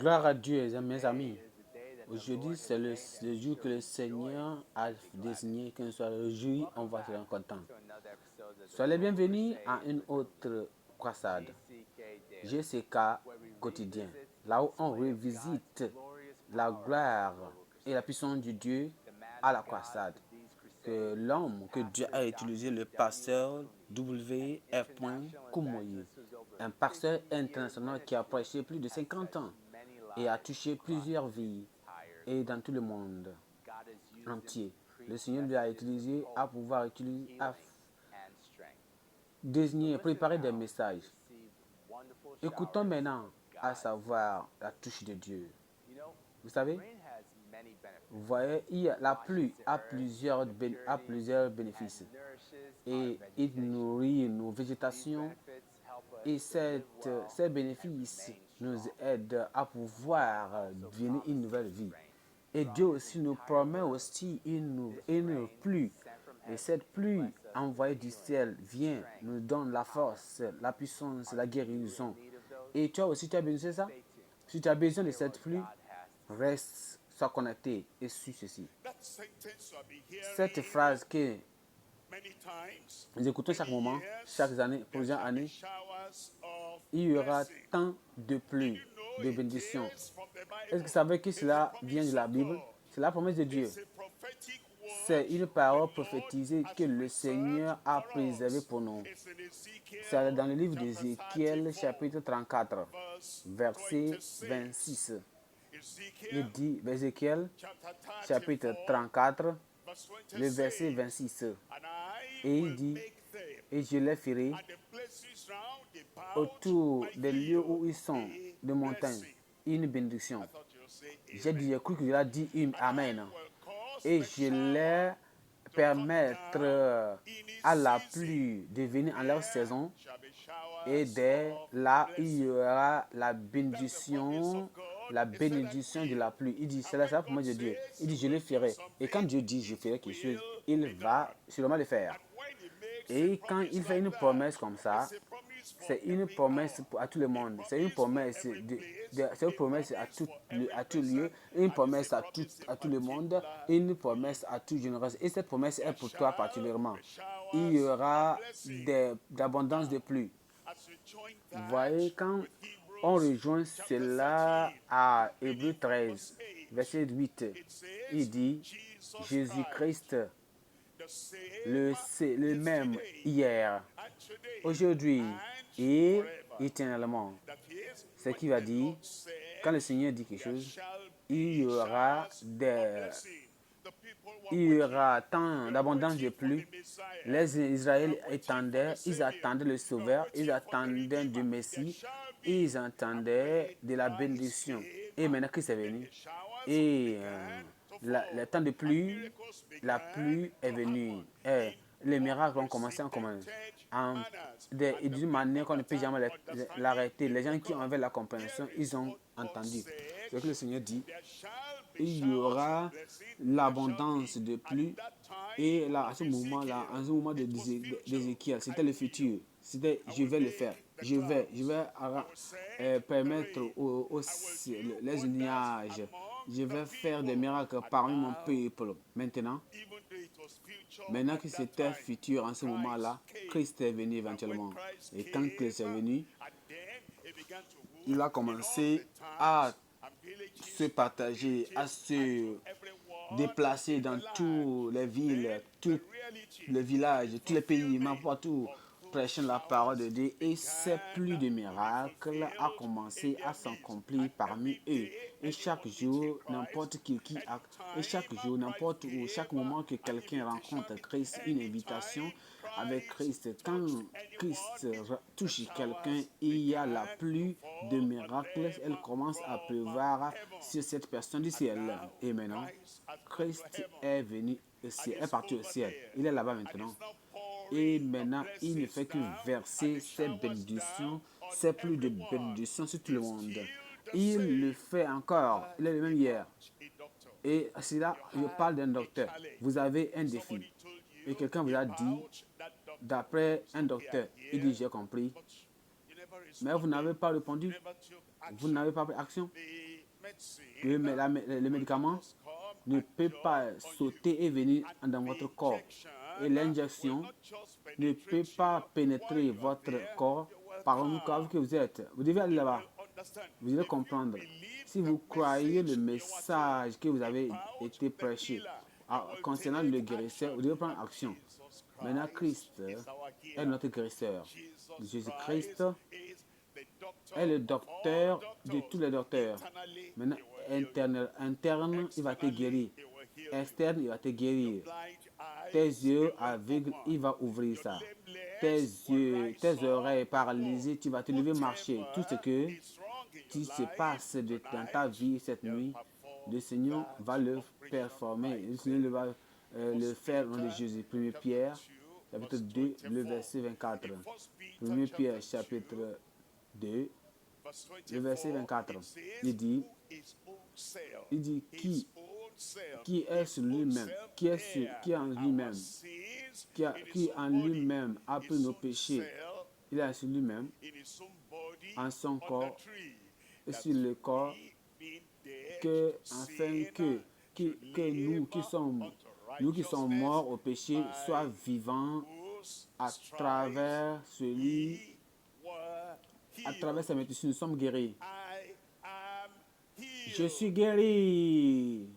Gloire à Dieu, mes amis. Aujourd'hui, c'est le jour que le Seigneur a désigné, qu'on soit réjoui, on va se rendre content. Soyez les bienvenus à une autre croisade, GCK quotidien, là où on revisite la gloire et la puissance de Dieu à la croisade. Que l'homme que Dieu a utilisé, le pasteur W.F. Koumoye, un pasteur international qui a prêché plus de 50 ans et a touché plusieurs vies et dans tout le monde entier. Le Seigneur lui a utilisé à pouvoir utiliser, à désigner, préparer des messages. Écoutons maintenant à savoir la touche de Dieu. Vous savez, vous voyez, la pluie a plusieurs bénéfices et il nourrit nos végétations et ces bénéfices nous aident à pouvoir donner une nouvelle vie. Et Dieu aussi nous promet aussi une pluie. Et cette pluie envoyée du ciel vient, nous donne la force, la puissance, la guérison. Et toi aussi, tu as besoin de ça? Si tu as besoin de cette pluie, reste, sois connecté et suis ceci. Cette phrase que nous écoutons chaque moment, chaque année, plusieurs années, il y aura tant de pluie, de bénédictions. Est-ce que vous savez que cela vient de la Bible? C'est la promesse de Dieu. C'est une parole prophétisée que le Seigneur a préservée pour nous. C'est dans le livre d'Ézéchiel, chapitre 34, verset 26. Il dit, Ézéchiel, chapitre 34, le verset 26. Et il dit, et je les ferai autour des lieux où ils sont, de montagnes, une bénédiction. J'ai cru que Dieu a dit une Amen. Et je les permettre à la pluie de venir en leur saison. Et dès là, il y aura la bénédiction de la pluie. Il dit, c'est la promesse de Dieu. Il dit, je le ferai. Et quand Dieu dit, je ferai quelque chose, il va sûrement le faire. Et quand il fait une promesse comme ça, c'est une promesse à tout le monde. C'est une promesse, à tout lieu, une promesse à tout le monde, une promesse à toute génération. Et cette promesse est pour toi particulièrement. Il y aura d'abondance de pluie. Vous voyez, quand on rejoint cela à Hébreux 13, verset 8, il dit, Jésus-Christ, le même hier, aujourd'hui et éternellement. C'est qui va dire, quand le Seigneur dit quelque chose, il y aura tant d'abondance de pluie. Les Israéliens ils attendaient le Sauveur, ils attendaient du Messie, ils attendaient de la bénédiction. Et maintenant Christ est venu. Et le temps de pluie, la pluie est venue. Et les miracles ont commencé d'une manière qu'on ne peut jamais l'arrêter. Les gens qui avaient la compréhension, ils ont entendu. Ce que le Seigneur dit, il y aura l'abondance de pluie. Et là, à ce moment-là, à ce moment d'Ézéchiel, c'était le futur. C'était, je vais le faire. Je vais permettre les nuages. Je vais faire des miracles parmi mon peuple. Maintenant que c'était futur en ce moment-là, Christ est venu éventuellement. Et quand Christ est venu, il a commencé à se partager, à se déplacer dans toutes les villes, tous les villages, tous les pays, n'importe où, prêchant la parole de Dieu. Et cette pluie de miracles a commencé à s'accomplir parmi eux. Et chaque jour, n'importe où, chaque moment que quelqu'un rencontre Christ, une invitation avec Christ, quand Christ touche quelqu'un, il y a la pluie de miracles, elle commence à pleuvoir sur cette personne du ciel. Et maintenant, Christ est venu au ciel, est parti au ciel. Il est là-bas maintenant. Et maintenant, il ne fait que verser ses bénédictions, ses pluies de bénédictions sur tout le monde. Il le fait encore. Il est le même hier. Et c'est là, je parle d'un docteur. Vous avez un défi. Et quelqu'un vous a dit, d'après un docteur, il dit, j'ai compris. Mais vous n'avez pas répondu. Vous n'avez pas pris action. le médicament ne peut pas sauter et venir dans votre corps. Et l'injection ne peut pas pénétrer votre corps par le corps que vous êtes. Vous devez aller là-bas. Vous devez comprendre. Si vous croyez le message que vous avez été prêché concernant le guérisseur, vous devez prendre action. Maintenant, Christ est notre guérisseur. Jésus-Christ est le docteur de tous les docteurs. Maintenant, interne, il va te guérir. Externe, il va te guérir. Tes yeux aveugles, il va ouvrir ça. Tes oreilles paralysées, tu vas te lever marcher. Tout ce qui se passe dans ta vie cette nuit, le Seigneur va le performer. Le Seigneur va le faire au nom de Jésus. 1 Pierre, chapitre 2, le verset 24. 1 Pierre, chapitre 2, le verset 24. Il dit qui est sur lui-même, qui en lui-même, qui en lui-même a pris nos péchés. Il a sur lui-même, en son corps, et sur le corps, afin que nous qui sommes morts au péché, soient vivants à travers sa médecine. Nous sommes guéris. Je suis guéri.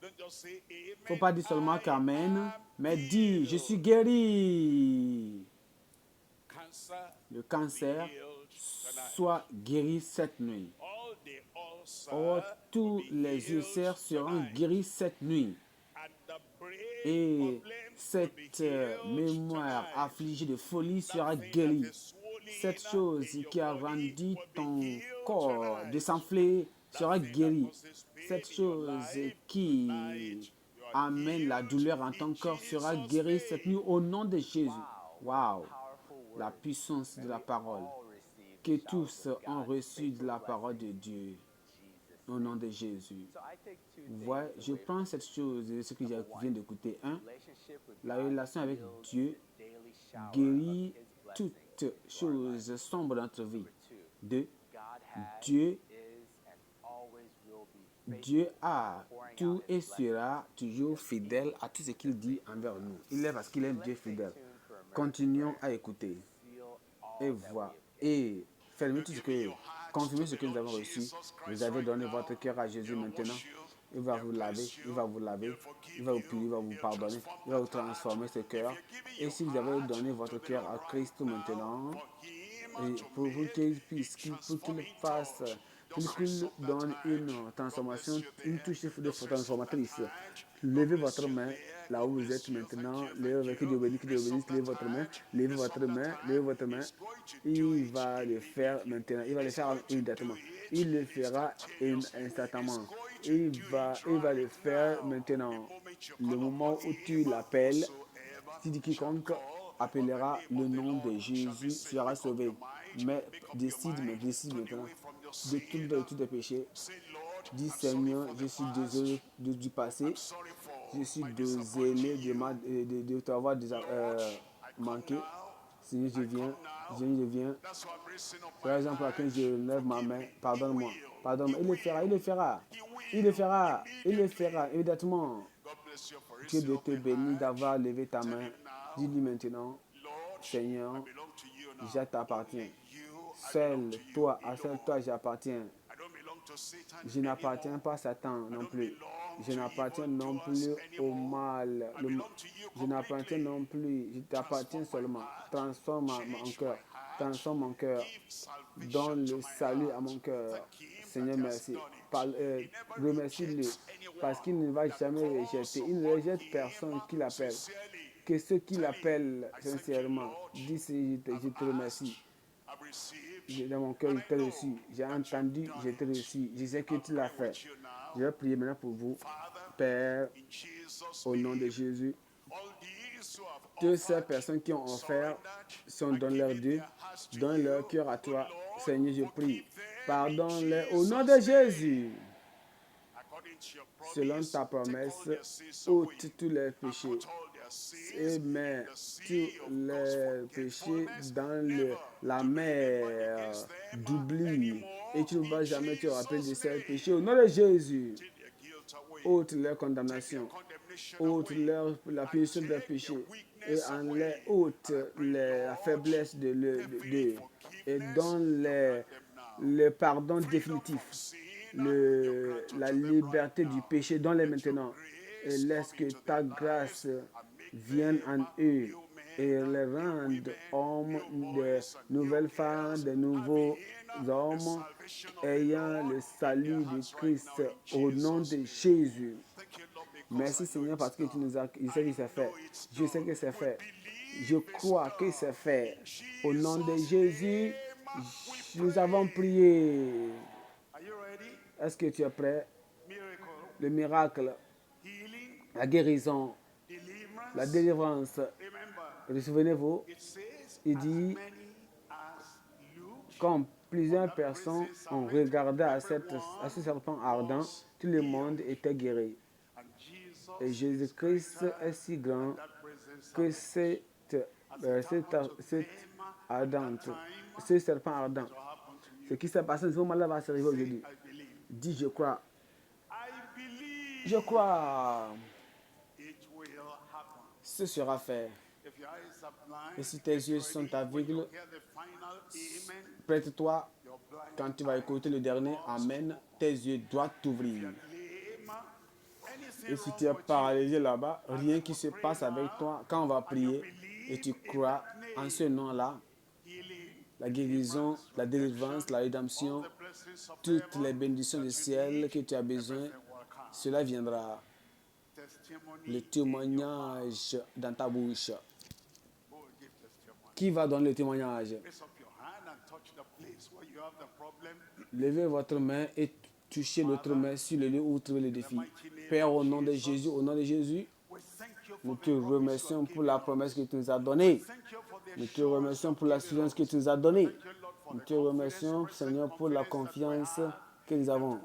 Il ne faut pas dire seulement qu'Amen, mais dis, je suis guéri. Le cancer soit guéri cette nuit. Oh, tous les ulcères seront guéris cette nuit. Et cette mémoire affligée de folie sera guérie. Cette chose qui a rendu ton corps désenflé sera guérie. Cette chose qui amène la douleur en ton corps sera guérie cette nuit au nom de Jésus. Waouh! La puissance de la parole. Que tous ont reçu de la parole de Dieu au nom de Jésus. Ouais, je prends cette chose, ce que je viens d'écouter. La relation avec Dieu guérit toutes choses sombres dans notre vie. 2. Dieu a tout et sera toujours fidèle à tout ce qu'il dit envers nous. Il est parce qu'il est Dieu fidèle. Continuons à écouter et voir et confirmez ce que nous avons reçu. Vous avez donné votre cœur à Jésus maintenant. Il va vous laver, il va vous purifier, il va vous pardonner, il va vous transformer ce cœur. Et si vous avez donné votre cœur à Christ maintenant, et pour qu'il puisse, pour qu'il fasse, pour qu'il donne une transformation, une touche de transformatrice, levez votre main là où vous êtes maintenant, que Dieu bénisse, levez votre main, levez votre main. Il va le faire maintenant, il va le faire immédiatement, il le fera instantanément. Il va le faire maintenant. Le moment où tu l'appelles, tu dis quiconque appellera le nom de Jésus sera sauvé. Mais décide maintenant de tous tes péchés. Dis Seigneur, je suis désolé du passé. Je suis désolé de t'avoir manqué. Seigneur, je viens. Par exemple, à quand je lève ma main, pardonne-moi. Il le fera immédiatement. Dieu de te bénir d'avoir levé ta main. Dis-lui maintenant, Seigneur, je t'appartiens. Seul toi j'appartiens. Je n'appartiens pas à Satan non plus. Je n'appartiens non plus au mal. Je n'appartiens non plus. Je t'appartiens seulement. Transforme mon cœur. Donne le salut à mon cœur. Seigneur, merci. Remercie-le parce qu'il ne va jamais rejeter. Il ne rejette personne qui l'appelle. Que ceux qui l'appellent sincèrement disent je te remercie. Dans mon cœur, je t'ai reçu. J'ai entendu, je t'ai reçu. Je sais que tu l'as fait. Je vais prier maintenant pour vous, Père, au nom de Jésus. Toutes ces personnes qui ont offert sont dans leur Dieu, dans leur cœur à toi. Seigneur, je prie. Pardonne-les au nom de Jésus. Selon ta promesse, ôte tous les péchés. Et mets tous les péchés dans la mer d'oubli. Et tu ne vas jamais te rappeler de ces péchés. Au nom de Jésus, ôte leur condamnation, ôte la punition de leur péché et ôte la faiblesse d'eux et donne le pardon définitif, la liberté du péché, donne-les maintenant et laisse que ta grâce vienne en eux et les rende hommes, de nouvelles femmes, de nouveaux hommes ayant le salut de Christ au nom de Jésus. Merci Seigneur parce que tu nous as... Je sais que c'est fait. Je sais que c'est fait. Je crois que c'est fait. Au nom de Jésus, nous avons prié. Est-ce que tu es prêt? Le miracle, la guérison, la délivrance. Souvenez-vous, il dit, comme plusieurs personnes ont regardé à ce serpent ardent, tout le monde était guéri. Et Jésus-Christ est si grand que cette ardente, ce serpent ardent, ce qui s'est passé à ce moment-là va s'arriver aujourd'hui. Dis, je crois. Je crois. Ce sera fait. Et si tes yeux sont aveugles, prête-toi quand tu vas écouter le dernier Amen, tes yeux doivent t'ouvrir. Et si tu es paralysé là-bas, rien qui se passe avec toi quand on va prier et tu crois en ce nom-là, la guérison, la délivrance, la rédemption, toutes les bénédictions du ciel que tu as besoin, cela viendra. Le témoignage dans ta bouche. Qui va donner le témoignage? Levez votre main et touchez l'autre main sur le lieu où vous trouvez le défi. Père, au nom de Jésus, nous te remercions pour la promesse que tu nous as donnée. Nous te remercions pour l'assurance que tu nous as donnée. Nous te remercions, Seigneur, pour la confiance que nous avons.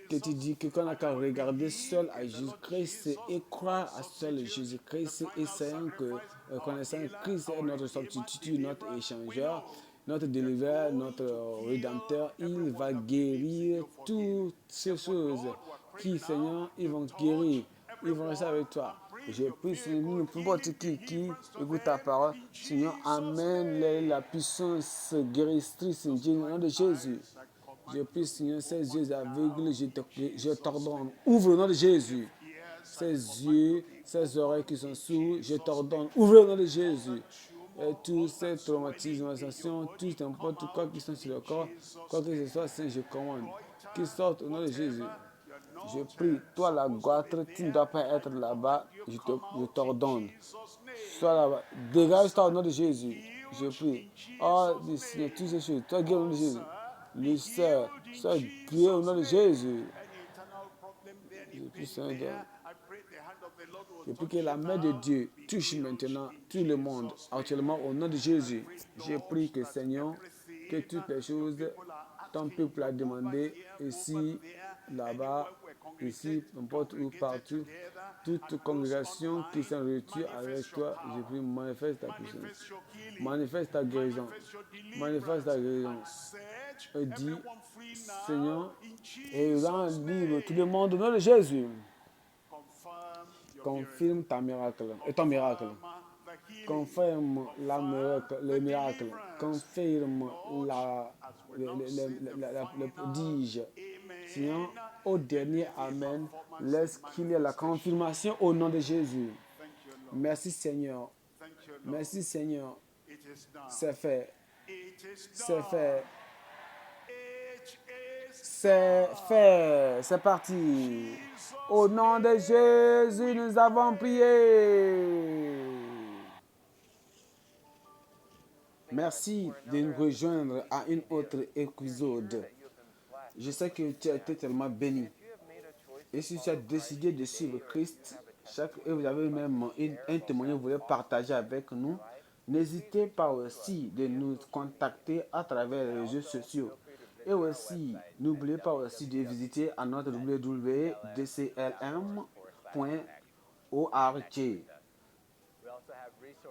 Que tu dis que quand on n'a qu'à regarder seul à Jésus-Christ et croire à seul Jésus-Christ et sachant que connaissant Christ est notre substitut, notre échangeur, notre délivreur, notre rédempteur, il va guérir toutes ces choses qui, Seigneur, ils vont guérir. Ils vont rester avec toi. Je prie, Seigneur, n'importe qui écoute ta parole, Seigneur, amène la puissance guéristrice au nom de Jésus. Je prie, Seigneur, ces yeux aveugles, je t'ordonne, ouvre au nom de Jésus. Ces yeux, ces oreilles qui sont sourdes, je t'ordonne, ouvre au nom de Jésus. Et tous ces traumatismes, tout n'importe quoi qui sont sur le corps, quoi que ce soit, Seigneur, je commande, qu'ils sortent au nom de Jésus. Je prie, toi la goitre, tu ne dois pas être là-bas, je t'ordonne. Sois là-bas, dégage-toi au nom de Jésus. Je prie, oh Seigneur, toutes ces choses, toi guéris au nom de Jésus. Lucère, sois guéri au nom de Jésus. Je prie que la main de Dieu touche maintenant tout le monde, actuellement au nom de Jésus. Je prie que Seigneur, que toutes les choses, ton peuple a demandé, ici, là-bas, ici, n'importe où, partout, toute congrégation qui s'en retire avec toi, je prie, manifeste ta puissance, manifeste ta guérison, manifeste ta guérison. Et dis, Seigneur, et rends libre tout le monde au nom de Jésus. Confirme ton miracle. Confirme le miracle. Confirme le prodige. Seigneur, au dernier Amen, laisse qu'il y ait la confirmation au nom de Jésus. Merci Seigneur. Merci Seigneur. C'est fait. C'est fait. C'est fait. C'est parti. Au nom de Jésus, nous avons prié. Merci de nous rejoindre à un autre épisode. Je sais que tu as été tellement béni. Et si tu as décidé de suivre Christ, et vous avez même un témoignage que vous voulez partager avec nous, n'hésitez pas aussi de nous contacter à travers les réseaux sociaux. Et aussi, n'oubliez pas aussi de visiter à notre www.dclm.org.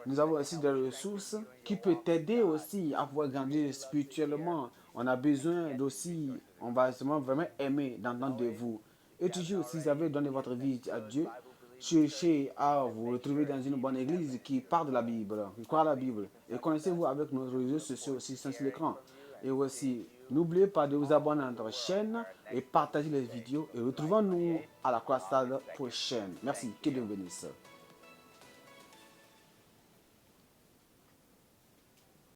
Nous avons aussi des ressources qui peuvent t'aider aussi à pouvoir grandir spirituellement. On a besoin d'aussi, on va vraiment aimer d'entendre de vous. Et toujours, si vous avez donné votre vie à Dieu, cherchez à vous retrouver dans une bonne église qui parle de la Bible, qui croit à la Bible. Et connaissez-vous avec nos réseaux sociaux aussi sur l'écran. Et aussi, n'oubliez pas de vous abonner à notre chaîne et partager les vidéos. Et retrouvons-nous à la croisade prochaine. Merci, que Dieu vous bénisse.